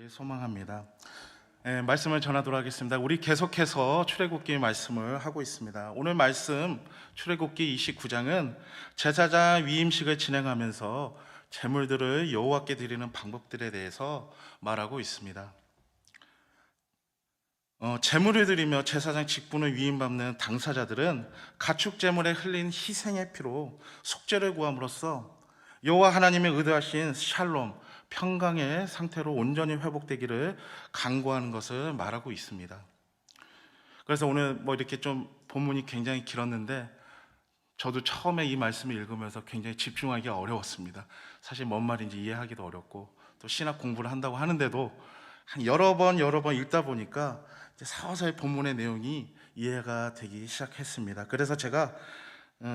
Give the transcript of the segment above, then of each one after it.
되시길 소망합니다. 말씀을 전하도록 하겠습니다. 우리 계속해서 출애굽기 말씀을 하고 있습니다. 오늘 말씀 출애굽기 29장은 제사장 위임식을 진행하면서 제물들을 여호와께 드리는 방법들에 대해서 말하고 있습니다. 제물을 드리며 제사장 직분을 위임받는 당사자들은 가축 제물에 흘린 희생의 피로 속죄를 구함으로써 여호와 하나님의 의도하신 샬롬, 평강의 상태로 온전히 회복되기를 간구하는 것을 말하고 있습니다. 그래서 오늘 이렇게 좀 본문이 굉장히 길었는데 저도 처음에 이 말씀을 읽으면서 굉장히 집중하기 어려웠습니다. 사실 뭔 말인지 이해하기도 어렵고 또 신학 공부를 한다고 하는데도 한 여러 번 읽다 보니까 이제 서서히 본문의 내용이 이해가 되기 시작했습니다. 그래서 제가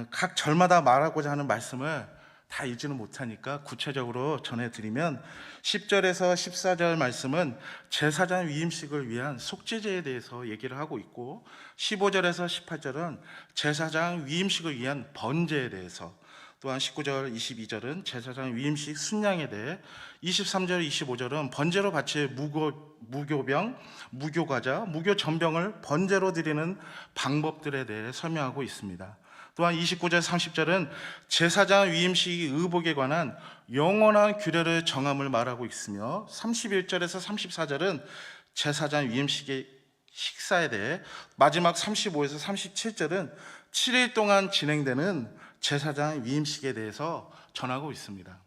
각 절마다 말하고자 하는 말씀을 다 읽지는 못하니까 구체적으로 전해드리면 10절에서 14절 말씀은 제사장 위임식을 위한 속죄제에 대해서 얘기를 하고 있고 15절에서 18절은 제사장 위임식을 위한 번제에 대해서, 또한 19절, 22절은 제사장 위임식 순양에 대해, 23절, 25절은 번제로 바칠 무교병, 무교과자, 무교전병을 번제로 드리는 방법들에 대해 설명하고 있습니다. 또한 29절, 30절은 제사장 위임식 의복에 관한 영원한 규례를 정함을 말하고 있으며 31절에서 34절은 제사장 위임식의 식사에 대해, 마지막 35에서 37절은 7일 동안 진행되는 제사장 위임식에 대해서 전하고 있습니다.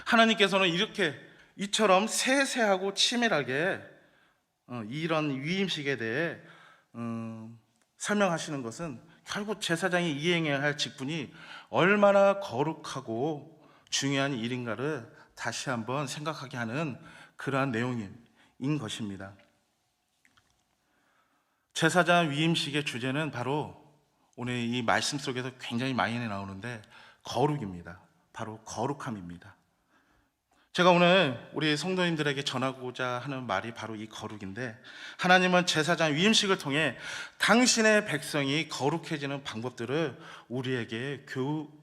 하나님께서는 이처럼 세세하고 치밀하게 이런 위임식에 대해 설명하시는 것은 결국 제사장이 이행해야 할 직분이 얼마나 거룩하고 중요한 일인가를 다시 한번 생각하게 하는 그러한 내용인 것입니다. 제사장 위임식의 주제는 바로 오늘 이 말씀 속에서 굉장히 많이 나오는데 거룩입니다. 바로 거룩함입니다. 제가 오늘 우리 성도님들에게 전하고자 하는 말이 바로 이 거룩인데, 하나님은 제사장 위임식을 통해 당신의 백성이 거룩해지는 방법들을 우리에게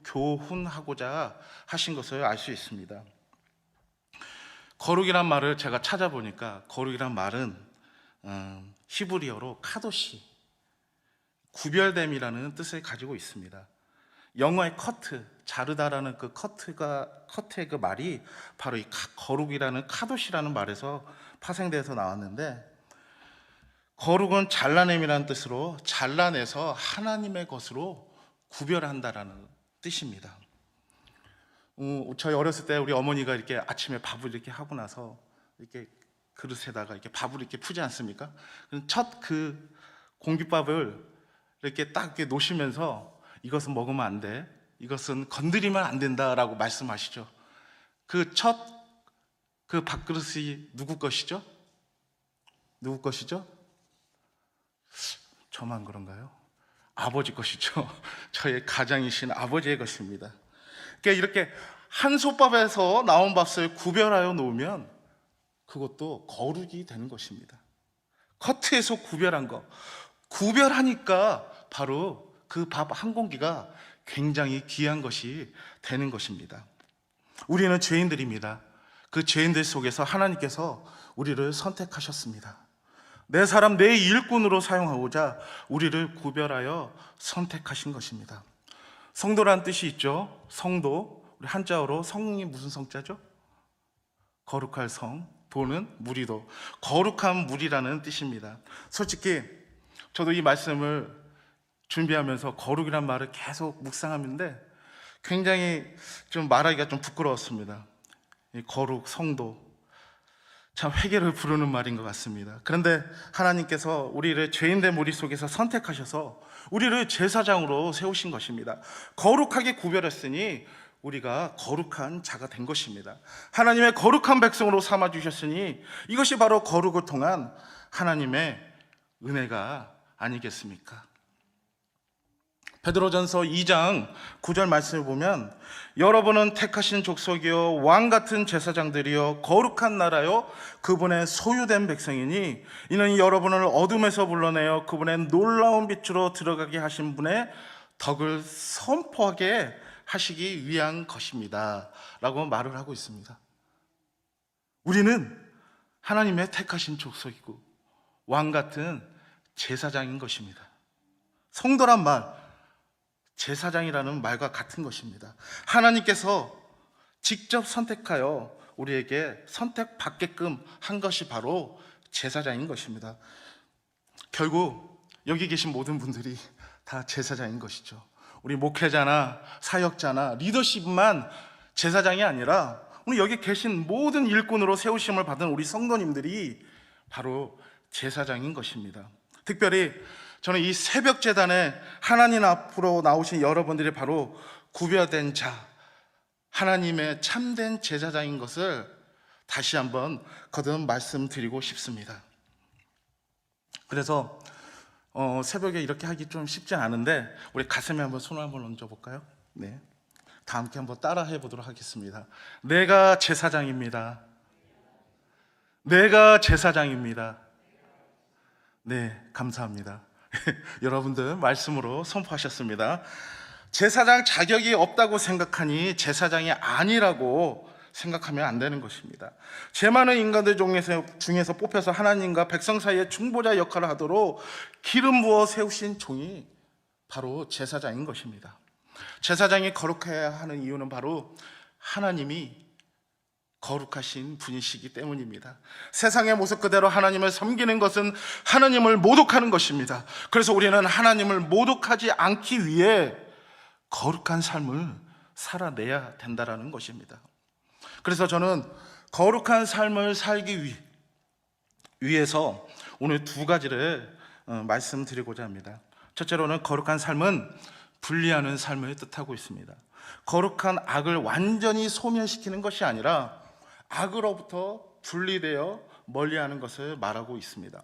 교훈하고자 하신 것을 알 수 있습니다. 거룩이란 말을 제가 찾아보니까 거룩이란 말은 히브리어로 카도시, 구별됨이라는 뜻을 가지고 있습니다. 영어의 커트, 자르다라는 그 커트의 그 말이 바로 이 거룩이라는 카도시라는 말에서 파생돼서 나왔는데, 거룩은 잘라냄이라는 뜻으로 잘라내서 하나님의 것으로 구별한다라는 뜻입니다. 저희 어렸을 때 우리 어머니가 이렇게 아침에 밥을 이렇게 하고 나서 이렇게 그릇에다가 이렇게 밥을 이렇게 푸지 않습니까? 첫 그 공깃밥을 이렇게 딱 이렇게 놓으시면서 이것은 먹으면 안 돼, 이것은 건드리면 안 된다라고 말씀하시죠. 그 밥그릇이 누구 것이죠? 누구 것이죠? 저만 그런가요? 아버지 것이죠. 저의 가장이신 아버지의 것입니다. 그러니까 이렇게 한 솥밥에서 나온 밥을 구별하여 놓으면 그것도 거룩이 되는 것입니다. 커트에서 구별한 거, 구별하니까 바로 그 밥 한 공기가 굉장히 귀한 것이 되는 것입니다. 우리는 죄인들입니다. 그 죄인들 속에서 하나님께서 우리를 선택하셨습니다. 내 사람, 내 일꾼으로 사용하고자 우리를 구별하여 선택하신 것입니다. 성도란 뜻이 있죠. 성도, 우리 한자어로 성이 무슨 성자죠? 거룩할 성, 도는 무리도, 거룩한 무리라는 뜻입니다. 솔직히 저도 이 말씀을 준비하면서 거룩이란 말을 계속 묵상하는데 굉장히 좀 말하기가 좀 부끄러웠습니다. 이 거룩, 성도, 참 회개를 부르는 말인 것 같습니다. 그런데 하나님께서 우리를 죄인된 무리 속에서 선택하셔서 우리를 제사장으로 세우신 것입니다. 거룩하게 구별했으니 우리가 거룩한 자가 된 것입니다. 하나님의 거룩한 백성으로 삼아주셨으니 이것이 바로 거룩을 통한 하나님의 은혜가 아니겠습니까? 베드로전서 2장 9절 말씀을 보면, 여러분은 택하신 족속이요 왕 같은 제사장들이요 거룩한 나라요 그분의 소유된 백성이니 이는 여러분을 어둠에서 불러내어 그분의 놀라운 빛으로 들어가게 하신 분의 덕을 선포하게 하시기 위한 것입니다 라고 말을 하고 있습니다. 우리는 하나님의 택하신 족속이고 왕 같은 제사장인 것입니다. 성도란 말, 제사장이라는 말과 같은 것입니다. 하나님께서 직접 선택하여 우리에게 선택받게끔 한 것이 바로 제사장인 것입니다. 결국 여기 계신 모든 분들이 다 제사장인 것이죠. 우리 목회자나 사역자나 리더십만 제사장이 아니라 우리 여기 계신 모든 일꾼으로 세우심을 받은 우리 성도님들이 바로 제사장인 것입니다. 특별히 저는 이 새벽 제단에 하나님 앞으로 나오신 여러분들이 바로 구별된 자, 하나님의 참된 제사장인 것을 다시 한번 거듭 말씀드리고 싶습니다. 그래서 새벽에 이렇게 하기 좀 쉽지 않은데 우리 가슴에 한번 손을 한번 얹어볼까요? 네, 다 함께 한번 따라해 보도록 하겠습니다. 내가 제사장입니다. 내가 제사장입니다. 네, 감사합니다. 여러분들 말씀으로 선포하셨습니다. 제사장 자격이 없다고 생각하니 제사장이 아니라고 생각하면 안 되는 것입니다. 죄 많은 인간들 중에서 뽑혀서 하나님과 백성 사이의 중보자 역할을 하도록 기름 부어 세우신 종이 바로 제사장인 것입니다. 제사장이 거룩해야 하는 이유는 바로 하나님이 거룩하신 분이시기 때문입니다. 세상의 모습 그대로 하나님을 섬기는 것은 하나님을 모독하는 것입니다. 그래서 우리는 하나님을 모독하지 않기 위해 거룩한 삶을 살아내야 된다는 것입니다. 그래서 저는 거룩한 삶을 살기 위해서 오늘 두 가지를 말씀드리고자 합니다. 첫째로는 거룩한 삶은 분리하는 삶을 뜻하고 있습니다. 거룩한 악을 완전히 소멸시키는 것이 아니라 악으로부터 분리되어 멀리하는 것을 말하고 있습니다.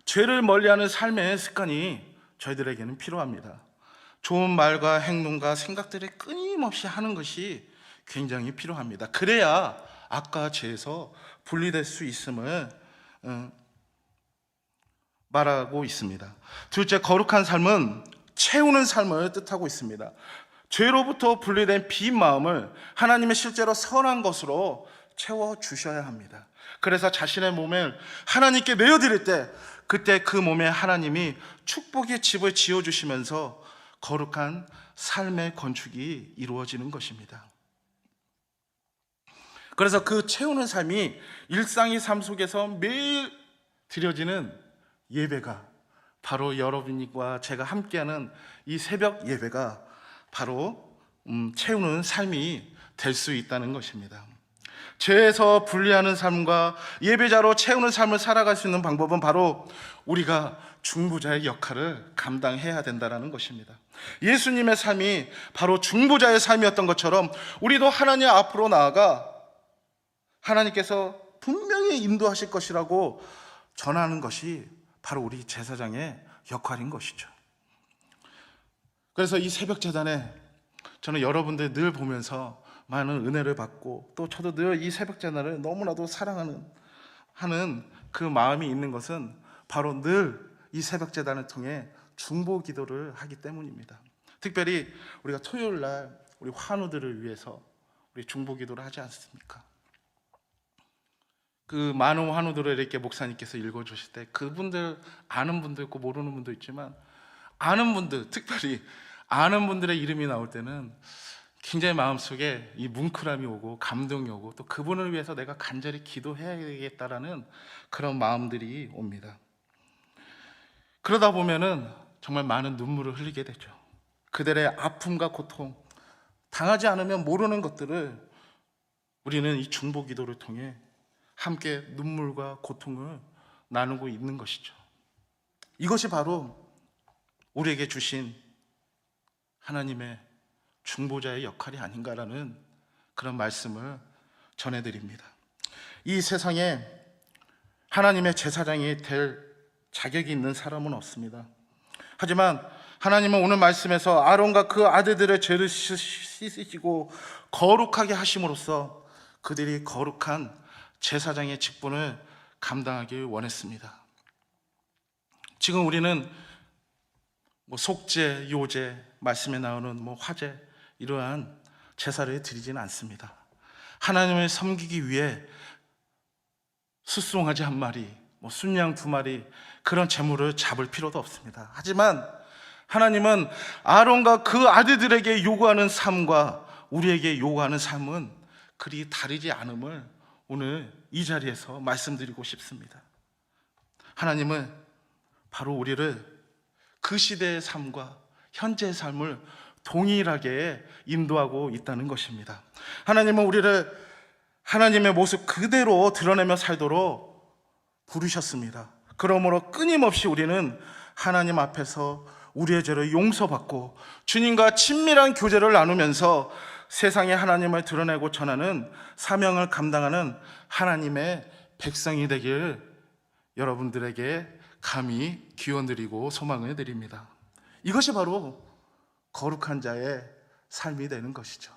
죄를 멀리하는 삶의 습관이 저희들에게는 필요합니다. 좋은 말과 행동과 생각들을 끊임없이 하는 것이 굉장히 필요합니다. 그래야 악과 죄에서 분리될 수 있음을 말하고 있습니다. 둘째, 거룩한 삶은 채우는 삶을 뜻하고 있습니다. 죄로부터 분리된 빈 마음을 하나님의 실제로 선한 것으로 채워주셔야 합니다. 그래서 자신의 몸을 하나님께 내어드릴 때 그때 그 몸에 하나님이 축복의 집을 지어주시면서 거룩한 삶의 건축이 이루어지는 것입니다. 그래서 그 채우는 삶이 일상의 삶 속에서 매일 드려지는 예배가 바로 여러분과 제가 함께하는 이 새벽 예배가 바로 채우는 삶이 될 수 있다는 것입니다. 죄에서 분리하는 삶과 예배자로 채우는 삶을 살아갈 수 있는 방법은 바로 우리가 중보자의 역할을 감당해야 된다는 것입니다. 예수님의 삶이 바로 중보자의 삶이었던 것처럼 우리도 하나님 앞으로 나아가 하나님께서 분명히 인도하실 것이라고 전하는 것이 바로 우리 제사장의 역할인 것이죠. 그래서 이 새벽 제단에 저는 여러분들 늘 보면서 많은 은혜를 받고 또 저도 늘 이 새벽 제단을 너무나도 사랑하는 그 마음이 있는 것은 바로 늘 이 새벽 제단을 통해 중보 기도를 하기 때문입니다. 특별히 우리가 토요일 날 우리 환우들을 위해서 우리 중보 기도를 하지 않습니까? 그 많은 환우들을 이렇게 목사님께서 읽어주실 때 그분들 아는 분도 있고 모르는 분도 있지만 아는 분들, 특별히 아는 분들의 이름이 나올 때는 굉장히 마음속에 이 뭉클함이 오고 감동이 오고 또 그분을 위해서 내가 간절히 기도해야겠다라는 그런 마음들이 옵니다. 그러다 보면은 정말 많은 눈물을 흘리게 되죠. 그들의 아픔과 고통, 당하지 않으면 모르는 것들을 우리는 이 중보 기도를 통해 함께 눈물과 고통을 나누고 있는 것이죠. 이것이 바로 우리에게 주신 하나님의 중보자의 역할이 아닌가라는 그런 말씀을 전해드립니다. 이 세상에 하나님의 제사장이 될 자격이 있는 사람은 없습니다. 하지만 하나님은 오늘 말씀에서 아론과 그 아들들의 죄를 씻으시고 거룩하게 하심으로써 그들이 거룩한 제사장의 직분을 감당하길 원했습니다. 지금 우리는 속죄, 요제, 말씀에 나오는 화제 이러한 제사를 드리지는 않습니다. 하나님을 섬기기 위해 숫송아지 한 마리, 순양 두 마리 그런 재물을 잡을 필요도 없습니다. 하지만 하나님은 아론과 그 아들들에게 요구하는 삶과 우리에게 요구하는 삶은 그리 다르지 않음을 오늘 이 자리에서 말씀드리고 싶습니다. 하나님은 바로 우리를 그 시대의 삶과 현재의 삶을 동일하게 인도하고 있다는 것입니다. 하나님은 우리를 하나님의 모습 그대로 드러내며 살도록 부르셨습니다. 그러므로 끊임없이 우리는 하나님 앞에서 우리의 죄를 용서받고 주님과 친밀한 교제를 나누면서 세상에 하나님을 드러내고 전하는 사명을 감당하는 하나님의 백성이 되길 여러분들에게 감히 기원드리고 소망을 드립니다. 이것이 바로 거룩한 자의 삶이 되는 것이죠.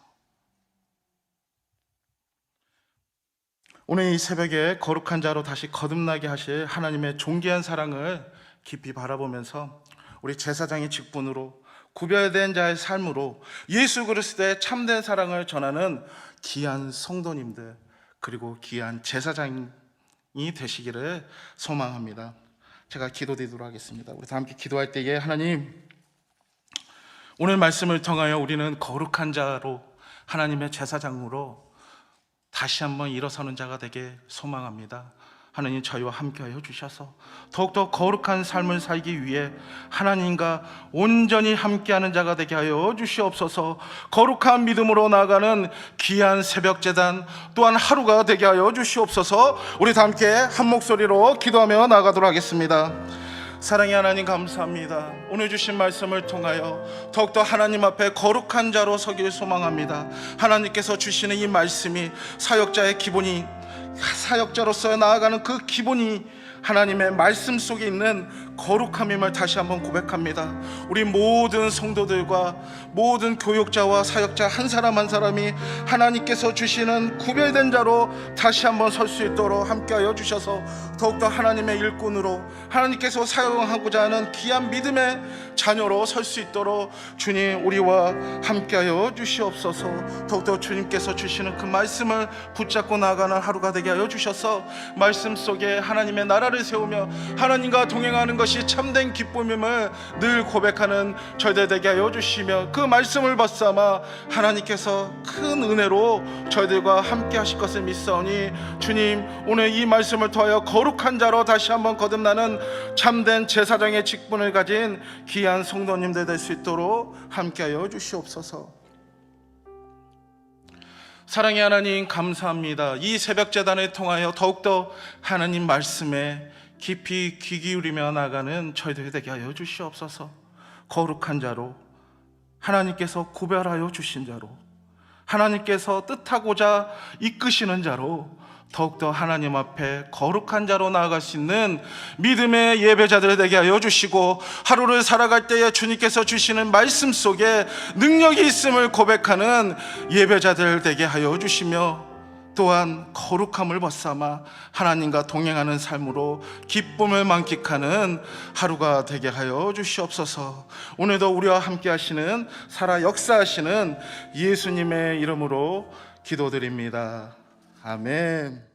오늘 이 새벽에 거룩한 자로 다시 거듭나게 하실 하나님의 존귀한 사랑을 깊이 바라보면서 우리 제사장의 직분으로 구별된 자의 삶으로 예수 그리스도의 참된 사랑을 전하는 귀한 성도님들 그리고 귀한 제사장이 되시기를 소망합니다. 제가 기도드리도록 하겠습니다. 우리 다 함께 기도할 때에 하나님, 오늘 말씀을 통하여 우리는 거룩한 자로 하나님의 제사장으로 다시 한번 일어서는 자가 되게 소망합니다. 하나님, 저희와 함께하여 주셔서 더욱더 거룩한 삶을 살기 위해 하나님과 온전히 함께하는 자가 되게 하여 주시옵소서. 거룩한 믿음으로 나아가는 귀한 새벽제단 또한 하루가 되게 하여 주시옵소서. 우리 다 함께 한 목소리로 기도하며 나아가도록 하겠습니다. 사랑의 하나님, 감사합니다. 오늘 주신 말씀을 통하여 더욱더 하나님 앞에 거룩한 자로 서길 소망합니다. 하나님께서 주시는 이 말씀이 사역자의 기본이, 사역자로서 나아가는 그 기본이 하나님의 말씀 속에 있는 거룩함임을 다시 한번 고백합니다. 우리 모든 성도들과 모든 교육자와 사역자 한 사람 한 사람이 하나님께서 주시는 구별된 자로 다시 한번 설 수 있도록 함께하여 주셔서 더욱더 하나님의 일꾼으로 하나님께서 사용하고자 하는 귀한 믿음의 자녀로 설 수 있도록 주님 우리와 함께하여 주시옵소서. 더욱더 주님께서 주시는 그 말씀을 붙잡고 나아가는 하루가 되게 하여 주셔서 말씀 속에 하나님의 나라를 세우며 하나님과 동행하는 것이 참된 기쁨임을 늘 고백하는 저희들 되게 하여 주시며 그 말씀을 받삼아 하나님께서 큰 은혜로 저희들과 함께 하실 것을 믿사오니 주님, 오늘 이 말씀을 통하여 거룩한 자로 다시 한번 거듭나는 참된 제사장의 직분을 가진 귀한 성도님들 될 수 있도록 함께 하여 주시옵소서. 사랑의 하나님, 감사합니다. 이 새벽 제단을 통하여 더욱더 하나님 말씀에 깊이 귀 기울이며 나가는 저희들 되게 하여 주시옵소서. 거룩한 자로, 하나님께서 구별하여 주신 자로, 하나님께서 뜻하고자 이끄시는 자로 더욱더 하나님 앞에 거룩한 자로 나아갈 수 있는 믿음의 예배자들 되게 하여 주시고, 하루를 살아갈 때에 주님께서 주시는 말씀 속에 능력이 있음을 고백하는 예배자들 되게 하여 주시며, 또한 거룩함을 벗삼아 하나님과 동행하는 삶으로 기쁨을 만끽하는 하루가 되게 하여 주시옵소서. 오늘도 우리와 함께 하시는, 살아 역사하시는 예수님의 이름으로 기도드립니다. 아멘.